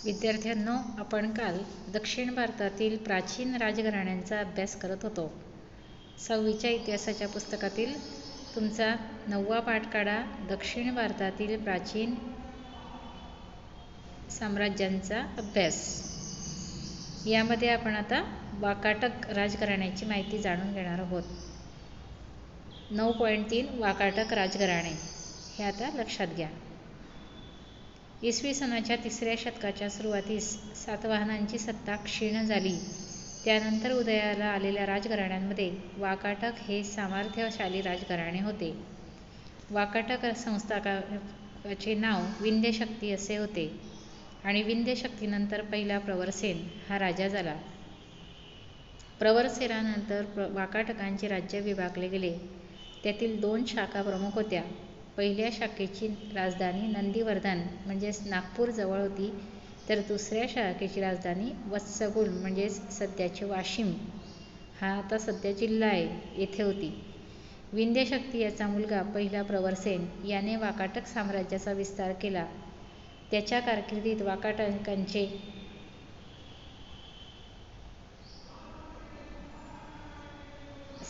विद्यार्थ्यांनो, आपण काल दक्षिण भारतातील प्राचीन राजघराण्यांचा अभ्यास करत होतो. 6वीच्या इतिहासाच्या पुस्तकातील तुमचा 9वा पाठ काढा, दक्षिण भारतातील प्राचीन साम्राज्यांचा अभ्यास. यामध्ये आपण आता वाकाटक राजघराण्याची माहिती जाणून घेणार आहोत. 9.3 वाकाटक राजघराणे हे आता लक्षात घ्या. इसवी सनाच्या 3ऱ्या शतकाच्या सुरुवातीस सातवाहनांची सत्ता क्षीण झाली. त्यानंतर उदयाला आलेल्या राजघराण्यांमध्ये वाकाटक हे सामर्थ्यशाली राजघराणे होते. वाकाटक संस्थापकाचे नाव विंध्यशक्ती असे होते आणि विंध्यशक्तीनंतर पहिला प्रवरसेन हा राजा झाला. प्रवरसेनानंतर वाकाटकांचे राज्य विभागले गेले. त्यातील 2 शाखा प्रमुख होत्या. पहिल्या शाखेची राजधानी नंदीवर्धन म्हणजेच नागपूर जवळ होती, तर दुसऱ्या शाखेची राजधानी वत्सगुल म्हणजेच सध्याचे वाशिम हा आता सध्या जिल्हा आहे येथे होती. विंध्यशक्ती याचा मुलगा पहिला प्रवरसेन याने वाकाटक साम्राज्याचा विस्तार केला. त्याच्या कारकिर्दीत वाकाटकांचे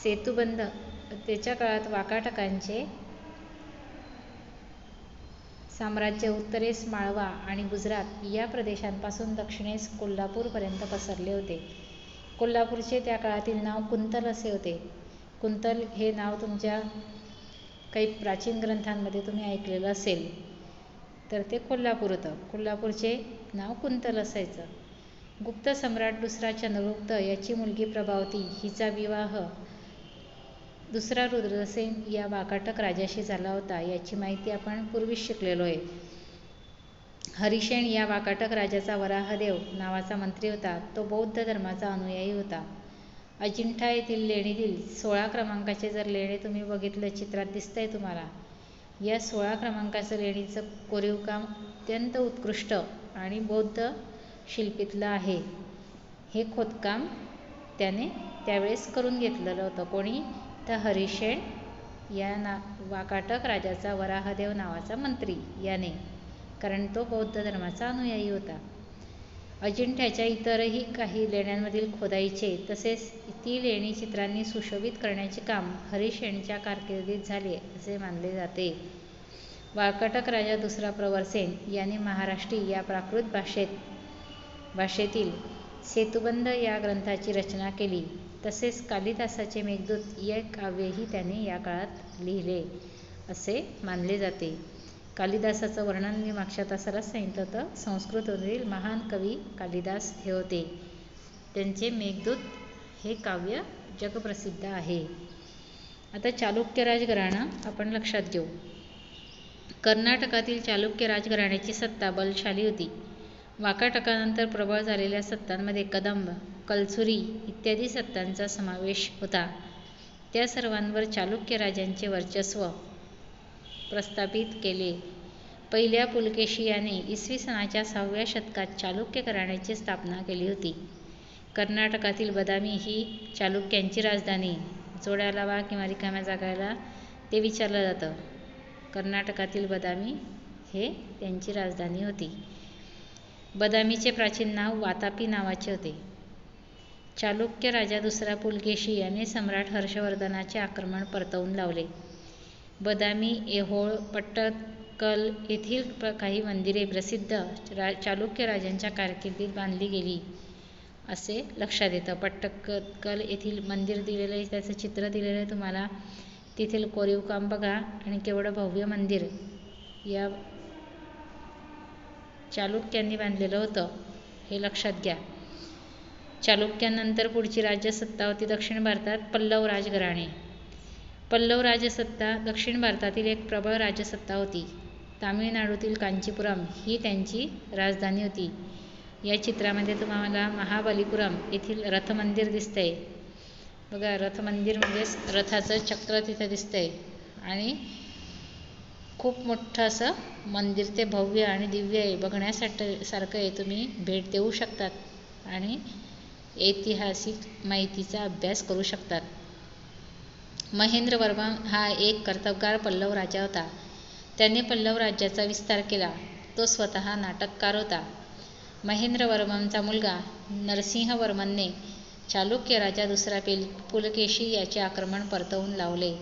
सेतुबंध त्याच्या काळात वाकाटकांचे साम्राज्य उत्तरेस माळवा आणि गुजरात या प्रदेशांपासून दक्षिणेस कोल्हापूरपर्यंत पसरले होते. कोल्हापूरचे त्या काळातील नाव कुंतल असे होते. कुंतल हे नाव तुमच्या काही प्राचीन ग्रंथांमध्ये तुम्ही ऐकलेलं असेल, तर ते कोल्हापूर होतं. कोल्हापूरचे नाव कुंतल असायचं. गुप्त सम्राट दुसरा चंद्रगुप्त याची मुलगी प्रभावती हिचा विवाह दुसरा रुद्रसेन या वाकाटक राजाशी झाला होता. याची माहिती आपण पूर्वीच शिकलेलो आहे. हरिसेन या वाकाटक राजाचा वराहदेव नावाचा मंत्री होता. तो बौद्ध धर्माचा अनुयायी होता. अजिंठा येथील लेणीतील 16 क्रमांकाचे जर लेणे तुम्ही बघितलं, चित्रात दिसतंय तुम्हाला, या 16 क्रमांकाचं लेणीचं कोरीवकाम अत्यंत उत्कृष्ट आणि बौद्ध शिल्पीतलं आहे. हे खोदकाम त्याने त्यावेळेस करून घेतलेलं होतं. कोणी? तर हरिसेन या वाकाटक राजाचा वराहदेव नावाचा मंत्री याने, कारण तो बौद्ध धर्माचा अनुयायी होता. अजिंठ्याच्या इतरही काही लेण्यांमधील खोदाईचे तसेच ती लेणी चित्रांनी सुशोभित करण्याचे काम हरिसेनच्या कारकिर्दीत झाले असे मानले जाते. वाकाटक राजा दुसरा प्रवरसेन याने महाराष्ट्री या प्राकृत भाषेतील सेतुबंध या ग्रंथाची रचना केली. तसेच कालिदासाचे मेघदूत या काव्यही त्याने या काळात लिहिले असे मानले जाते. कालिदासाचं वर्णन मी मागच्या तासालाच सांगितलं होतं. संस्कृतमधील महान कवी कालिदास हे होते. त्यांचे मेघदूत हे काव्य जगप्रसिद्ध आहे. आता चालुक्य राजघराणं आपण लक्षात घेऊ. कर्नाटकातील चालुक्य राजघराण्याची सत्ता बलशाली होती. वाकाटकानंतर प्रबळ झालेल्या सत्तांमध्ये कदंब, कलचुरी इत्यादी सत्तांचा समावेश होता. त्या सर्वांवर चालुक्य राजांचे वर्चस्व प्रस्थापित केले. पहिल्या पुलकेशी याने इसवी सनाच्या 6व्या शतकात चालुक्य घराण्याची स्थापना केली होती. कर्नाटकातील बदामी ही चालुक्यांची राजधानी. जोड्या लावा किंवा रिकाम्या जागायला ते विचारलं जातं. कर्नाटकातील बदामी हे त्यांची राजधानी होती. बदामीचे प्राचीन नाव वातापी नावाचे होते. चालुक्य राजा दुसरा पुलकेशी याने सम्राट हर्षवर्धनाचे आक्रमण परतवून लावले. बदामी, ऐहोळ, पट्टडकल येथील काही मंदिरे प्रसिद्ध चालुक्य राजांच्या कारकिर्दीत बांधली गेली असे लक्षात येतं. पट्टडकल येथील मंदिर दिलेलं आहे, त्याचं चित्र दिलेलं आहे तुम्हाला. तेथील कोरीवकाम बघा आणि केवढं भव्य मंदिर या चालुक्यांनी बांधलेलं होतं हे लक्षात घ्या. चालुक्यांनंतर पुढची राज्यसत्ता होती दक्षिण भारतात पल्लव राजघराणे. पल्लव राजसत्ता दक्षिण भारतातील एक प्रबळ राजसत्ता होती. तामिळनाडूतील कांचीपुरम ही त्यांची राजधानी होती. या चित्रामध्ये तुम्हाला महाबलीपुरम येथील रथमंदिर दिसतंय बघा. रथमंदिर म्हणजेच रथाचं चक्र तिथं दिसतंय आणि खूप मोठं असं मंदिर ते भव्य आणि दिव्य आहे. बघण्यासाठी सारखं आहे. तुम्ही भेट देऊ शकतात आणि ऐतिहासिक माहितीचा अभ्यास करू शकतात. महेंद्रवर्मा हा एक कर्तबगार पल्लव राजा होता. त्याने पल्लव राज्याचा विस्तार केला. तो स्वतः नाटककार होता. महेंद्रवर्मनचा मुलगा नरसिंहवर्मनने चालुक्य राजा दुसरा पुलकेशी याचे आक्रमण परतवून लावले.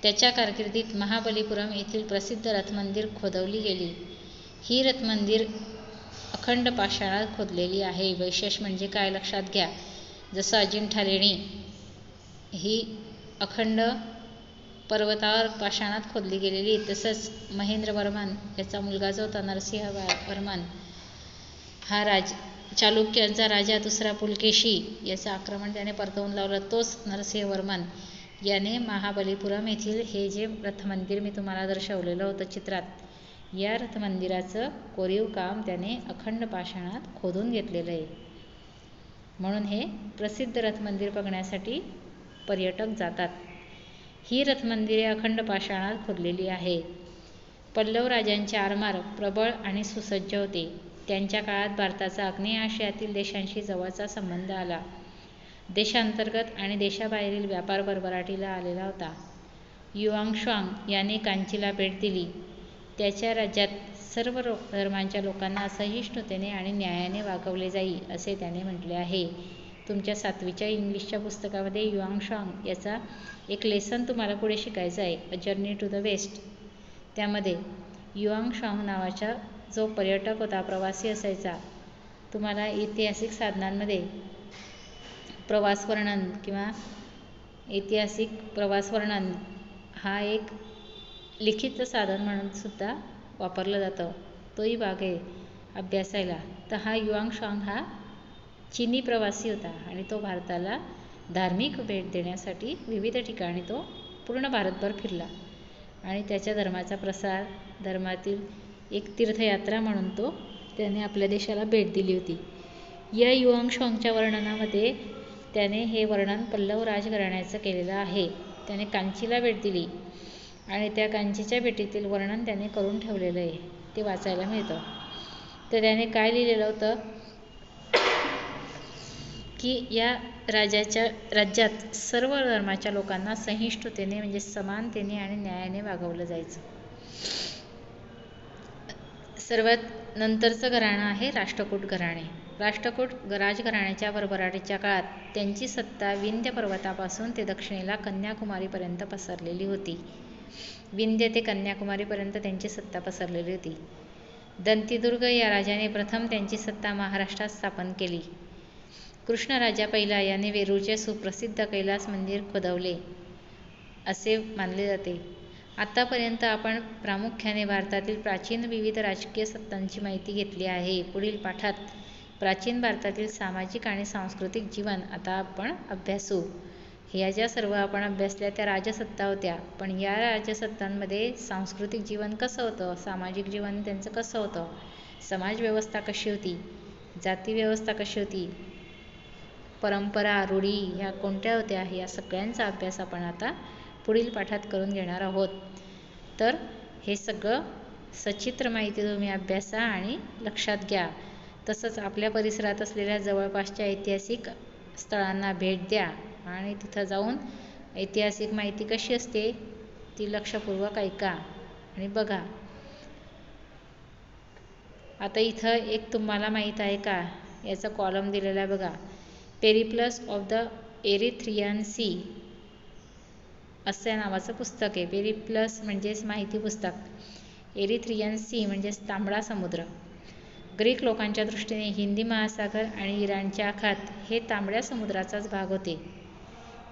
त्याच्या कारकिर्दीत महाबलीपुरम येथील प्रसिद्ध रथमंदिर खोदवली गेली. ही रथमंदिर अखंड पाषाणात खोदलेली आहे. विशेष म्हणजे काय लक्षात घ्या, जसं अजिंठा लेणी ही अखंड पर्वतावर पाषाणात खोदली गेलेली, तसंच महेंद्रवर्मन याचा मुलगा जो होता नरसिंहवर्मन हा चालुक्यांचा राजा दुसरा पुलकेशी याचं आक्रमण त्याने परतवून लावलं. तोच नरसिंहवर्मन याने महाबलीपुरम येथील हे जे रथमंदिर मी तुम्हाला दर्शवलेलं होतं चित्रात, या रथमंदिराचं कोरीव काम त्याने अखंड पाषाणात खोदून घेतलेलं आहे. म्हणून हे प्रसिद्ध रथमंदिर बघण्यासाठी पर्यटक जातात. ही रथमंदिरे अखंड पाषाणात खोदलेली आहे. पल्लव राजांचे आरमार प्रबळ आणि सुसज्ज होते. त्यांच्या काळात भारताचा आग्नेय आशियातील देशांशी जवळचा संबंध आला. देशांतर्गत आणि देशाबाहेरील व्यापार भरभराटीला आलेला होता. युआंग याने कांचीला भेट दिली. त्याच्या राज्यात सर्व धर्मांच्या लोकांना असहिष्णुतेने आणि न्यायाने वागवले जाईल असे त्याने म्हटले आहे. तुमच्या 7वीच्या इंग्लिशच्या पुस्तकामध्ये युआंग याचा एक लेसन तुम्हाला पुढे शिकायचा आहे, a journey to the west. त्यामध्ये युआंग नावाचा जो पर्यटक होता, प्रवासी असायचा, तुम्हाला ऐतिहासिक साधनांमध्ये प्रवास वर्णन किंवा ऐतिहासिक प्रवास वर्णन हा एक लिखित साधन म्हणून सुद्धा वापरलं जातं. तोही भाग आहे अभ्यासायला. तर हा युआंग हा चीनी प्रवासी होता आणि तो भारताला धार्मिक भेट देण्यासाठी विविध ठिकाणी तो पूर्ण भारतभर फिरला आणि त्याच्या धर्माचा प्रसार, धर्मातील एक तीर्थयात्रा म्हणून त्याने आपल्या देशाला भेट दिली होती. या युआंगच्या वर्णनामध्ये त्याने हे वर्णन पल्लव राजघराण्याचं केलेलं आहे. त्याने कांचीला भेट दिली आणि त्या कांचीच्या भेटीतील वर्णन त्याने करून ठेवलेलं आहे, ते वाचायला मिळतं. तर त्याने काय लिहिलेलं होतं की या राज्यात सर्व धर्माच्या लोकांना सहिष्णुतेने म्हणजे समानतेने आणि न्यायाने वागवलं जायचं. सर्वात नंतरचं घराणं आहे राष्ट्रकूट घराणे. राष्ट्रकूट राजघराण्याच्या भरभराटीच्या काळात त्यांची सत्ता विंध्य पर्वतापासून ते दक्षिणेला कन्याकुमारीपर्यंत पसरलेली होती. विंध्य ते कन्याकुमारीपर्यंत त्यांची सत्ता पसरलेली होती. दंतीदुर्ग या राजाने प्रथम त्यांची सत्ता महाराष्ट्रात स्थापन केली. कृष्णराजा पहिला याने वेरूळचे सुप्रसिद्ध कैलास मंदिर खोदवले असे मानले जाते. आतापर्यंत आपण प्रामुख्याने भारतातील प्राचीन विविध राजकीय सत्तांची माहिती घेतली आहे. पुढील पाठात प्राचीन भारतातील सामाजिक आणि सांस्कृतिक जीवन आता आपण अभ्यासू. ह्या ज्या सर्व आपण अभ्यासल्या त्या राजसत्ता होत्या, पण या राजसत्तांमध्ये सांस्कृतिक जीवन कसं होतं, सामाजिक जीवन त्यांचं कसं होतं, समाज व्यवस्था कशी होती, जाती व्यवस्था कशी होती, परंपरा रूढी ह्या कोणत्या होत्या, या सगळ्यांचा अभ्यास आपण आता पुढील पाठात करून घेणार आहोत. तर हे सगळं सचित्र माहिती तुम्ही अभ्यासा आणि लक्षात घ्या. तसंच आपल्या परिसरात असलेल्या जवळपासच्या ऐतिहासिक स्थळांना भेट द्या आणि तिथं जाऊन ऐतिहासिक माहिती कशी असते ती लक्षपूर्वक ऐका आणि बघा. आता इथं एक तुम्हाला माहीत आहे का, याचा कॉलम दिलेला आहे बघा, Periplus of the Erythraean Sea असं नावाचं पुस्तक आहे. पेरिप्लस म्हणजेच माहिती पुस्तक, एरिथ्रियन सी म्हणजेच तांबडा समुद्र. ग्रीक लोकांच्या दृष्टीने हिंदी महासागर आणि इराणचे आखात हे तांबड्या समुद्राचाच भाग होते.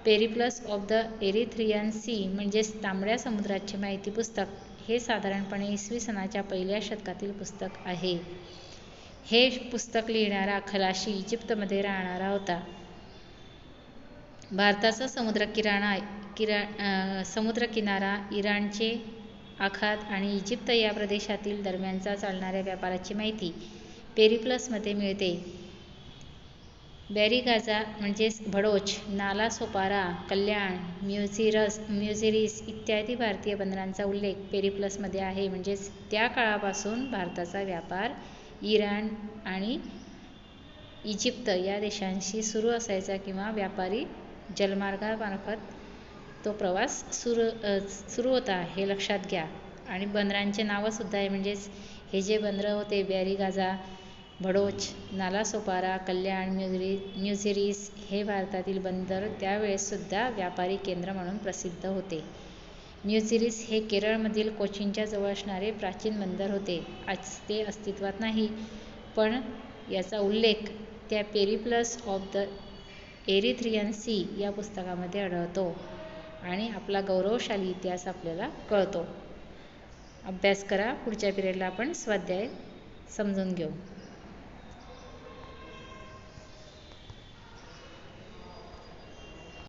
Periplus of the Erythraean Sea म्हणजेच तांबड्या समुद्राचे माहिती पुस्तक हे साधारणपणे इसवी सनाच्या पहिल्या शतकातील पुस्तक आहे. हे पुस्तक लिहिणारा खलाशी इजिप्तमध्ये राहणारा होता. भारताचा समुद्रकिनारा, इराणचे आखात आणि इजिप्त या प्रदेशातील दरम्यानचा चालणाऱ्या व्यापाराची माहिती पेरिप्लसमध्ये मिळते. बॅरीगाझा म्हणजेच भडोच, नाला सोपारा, कल्याण, म्युझिरिस इत्यादी भारतीय बंदरांचा उल्लेख पेरिप्लसमध्ये आहे. म्हणजेच त्या काळापासून भारताचा व्यापार इराण आणि इजिप्त या देशांशी सुरू असायचा किंवा व्यापारी जलमार्गामार्फत तो प्रवास सुरू होता, हे लक्षात घ्या. आणि बंदरांचे नावंसुद्धा आहे. म्हणजेच हे जे बंदरं होते बॅरीगाझा, भडोच, नालासोपारा, कल्याण, म्युझिरीस हे भारतातील बंदर त्यावेळेससुद्धा व्यापारी केंद्र म्हणून प्रसिद्ध होते. म्युझिरीस हे केरळमधील कोचीनच्या जवळ असणारे प्राचीन बंदर होते. आज ते अस्तित्वात नाही, पण याचा उल्लेख त्या Periplus of the Erythraean Sea या पुस्तकामध्ये आढळतो आणि आपला गौरवशाली इतिहास आपल्याला कळतो. अभ्यास करा. पुढच्या पिरियडला आपण स्वाध्याय समजून घेऊ.